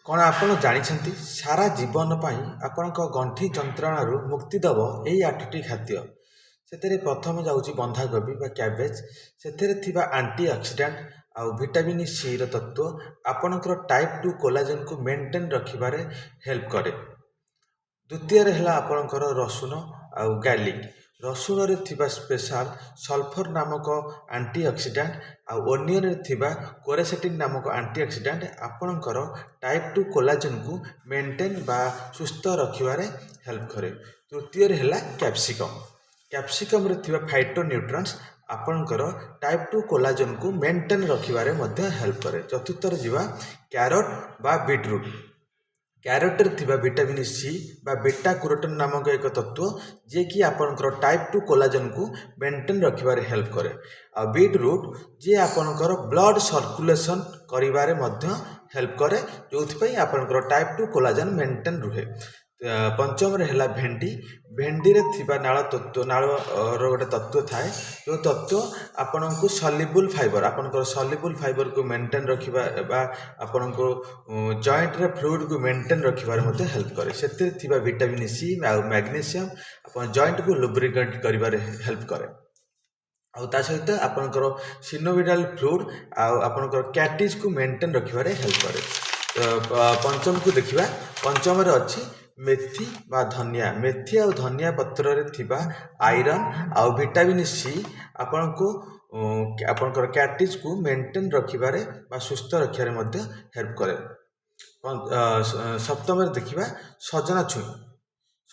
କ'ଣ ଆପଣ ଜାଣିଛନ୍ତି ସାରା ଜୀବନ ପାଇଁ ଆପଣଙ୍କ ଗଣ୍ଠି ଯନ୍ତ୍ରଣାରୁ ମୁକ୍ତି ଦେବ ଏଇ 8ଟି ଖାଦ୍ୟ। ସେଥିରେ ପ୍ରଥମ ଯାଉଛି ବନ୍ଧାକୋବି ବା କ୍ୟାବେଜ୍। ସେଥିରେ ଥିବା ଆଣ୍ଟି ଅକ୍ସିଡାଣ୍ଟ ଆଉ ଭିଟାମିନ୍ ସିର ତତ୍ତ୍ୱ ଆପଣଙ୍କର ଟାଇପ୍ 2 କୋଲାଜେନ୍କୁ ମେଣ୍ଟେନ୍ ରଖିବାରେ ହେଲ୍ପ କରେ। ଦ୍ୱିତୀୟରେ ହେଲା ଆପଣଙ୍କର ରସୁଣ ଆଉ ଗାର୍ଲିକ୍। ରସୁଣରେ ଥିବା ସ୍ପେଶାଲ ସଲଫର ନାମକ ଆଣ୍ଟି ଅକ୍ସିଡାଣ୍ଟ ଆଉ ଓନିଅନରେ ଥିବା କୋରେସେଟିନ୍ ନାମକ ଆଣ୍ଟି ଅକ୍ସିଡାଣ୍ଟ ଆପଣଙ୍କର ଟାଇପ୍ 2 କୋଲାଜେନ୍କୁ ମେଣ୍ଟେନ୍ ବା ସୁସ୍ଥ ରଖିବାରେ ହେଲ୍ପ କରେ। ତୃତୀୟରେ ହେଲା କ୍ୟାପ୍ସିକମ୍। କ୍ୟାପ୍ସିକମ୍ରେ ଥିବା ଫାଇଟୋ ନ୍ୟୁଟ୍ରାନ୍ସ ଆପଣଙ୍କର ଟାଇପ୍ 2 କୋଲାଜେନ୍କୁ ମେଣ୍ଟେନ୍ ରଖିବାରେ ମଧ୍ୟ ହେଲ୍ପ କରେ। ଚତୁର୍ଥରେ ଯିବା କ୍ୟାରୋଟ୍ ବା ବିଟ୍ରୁଟ୍। କ୍ୟାରୋଟ୍ରେ ଥିବା ଭିଟାମିନ୍ ସି ବା ବିଟା କ୍ୟାରୋଟିନ୍ ନାମକ ଏକ ତତ୍ତ୍ୱ ଯିଏକି ଆପଣଙ୍କର ଟାଇପ୍ 2 କୋଲାଜେନ୍କୁ ମେଣ୍ଟେନ୍ ରଖିବାରେ ହେଲ୍ପ କରେ। ଆଉ ବିଟ୍ରୁଟ୍ ଯିଏ ଆପଣଙ୍କର ବ୍ଲଡ଼ ସର୍କୁଲେସନ୍ କରିବାରେ ମଧ୍ୟ ହେଲ୍ପ କରେ, ଯେଉଁଥିପାଇଁ ଆପଣଙ୍କର ଟାଇପ୍ 2 କୋଲାଜେନ୍ ମେଣ୍ଟେନ୍ ରୁହେ। ପଞ୍ଚମରେ ହେଲା ଭେଣ୍ଡି। ଭେଣ୍ଡିରେ ଥିବା ନାଳର ଗୋଟେ ତତ୍ତ୍ୱ ଥାଏ, ଯେଉଁ ତତ୍ତ୍ୱ ଆପଣଙ୍କୁ ସଲ୍ୟୁବୁଲ୍ ଫାଇବର ଆପଣଙ୍କର ସଲ୍ୟୁବୁଲ୍ ଫାଇବରକୁ ମେଣ୍ଟେନ୍ ରଖିବା ବା ଆପଣଙ୍କୁ ଜଏଣ୍ଟରେ ଫ୍ଲୁଇଡ଼କୁ ମେଣ୍ଟେନ୍ ରଖିବାରେ ମଧ୍ୟ ହେଲ୍ପ କରେ। ସେଥିରେ ଥିବା ଭିଟାମିନ୍ ସି ଆଉ ମ୍ୟାଗ୍ନେସିୟମ୍ ଆପଣ ଜଏଣ୍ଟକୁ ଲୁବ୍ରିକେଟ୍ କରିବାରେ ହେଲ୍ପ କରେ। ଆଉ ତା ସହିତ ଆପଣଙ୍କର ସିନୋଭିଡାଲ୍ ଫ୍ଲୁଇଡ୍ ଆଉ ଆପଣଙ୍କର କ୍ୟାଟିଜ୍କୁ ମେଣ୍ଟେନ୍ ରଖିବାରେ ହେଲ୍ପ କରେ। ପଞ୍ଚମକୁ ଦେଖିବା। ପଞ୍ଚମରେ ଅଛି ମେଥି ବା ଧନିଆ। ମେଥି ଆଉ ଧନିଆ ପତ୍ରରେ ଥିବା ଆଇରନ୍ ଆଉ ଭିଟାମିନ୍ ସି ଆପଣଙ୍କର କ୍ୟାଟିଜ୍କୁ ମେଣ୍ଟେନ୍ ରଖିବାରେ ବା ସୁସ୍ଥ ରଖିବାରେ ମଧ୍ୟ ହେଲ୍ପ କରେ। ସପ୍ତମରେ ଦେଖିବା ସଜନା ଛୁଇଁ।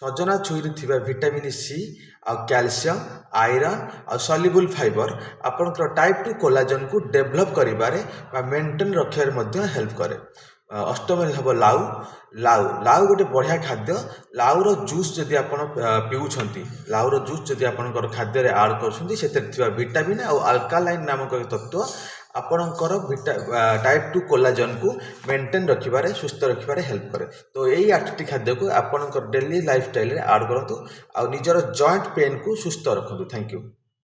ସଜନା ଛୁଇଁରେ ଥିବା ଭିଟାମିନ୍ ସି ଆଉ କ୍ୟାଲସିୟମ୍, ଆଇରନ୍ ଆଉ ସଲ୍ୟୁବୁଲ୍ ଫାଇବର ଆପଣଙ୍କର ଟାଇପ୍ 2 କୋଲାଜେନ୍କୁ ଡେଭଲପ୍ କରିବାରେ ବା ମେଣ୍ଟେନ୍ ରଖିବାରେ ମଧ୍ୟ ହେଲ୍ପ କରେ। ଅଷ୍ଟମରେ ହେବ ଲାଉ। ଲାଉ ଗୋଟେ ବଢ଼ିଆ ଖାଦ୍ୟ। ଲାଉର ଜୁସ୍ ଯଦି ଆପଣ ପିଉଛନ୍ତି, ଲାଉର ଜୁସ୍ ଯଦି ଆପଣଙ୍କର ଖାଦ୍ୟରେ ଆଡ଼୍ କରୁଛନ୍ତି, ସେଥିରେ ଥିବା ଭିଟାମିନ୍ ଆଉ ଆଲକାଲାଇନ୍ ନାମକ ତତ୍ତ୍ୱ ଆପଣଙ୍କର ଟାଇପ୍ 2 କୋଲାଜେନ୍କୁ ମେଣ୍ଟେନ୍ ରଖିବାରେ ସୁସ୍ଥ ରଖିବାରେ ହେଲ୍ପ କରେ। ତ ଏଇ 8ଟି ଖାଦ୍ୟକୁ ଆପଣଙ୍କର ଡେଲି ଲାଇଫ୍ ଷ୍ଟାଇଲ୍ରେ ଆଡ଼୍ କରନ୍ତୁ ଆଉ ନିଜର ଜଏଣ୍ଟ ପେନ୍କୁ ସୁସ୍ଥ ରଖନ୍ତୁ। Thank you.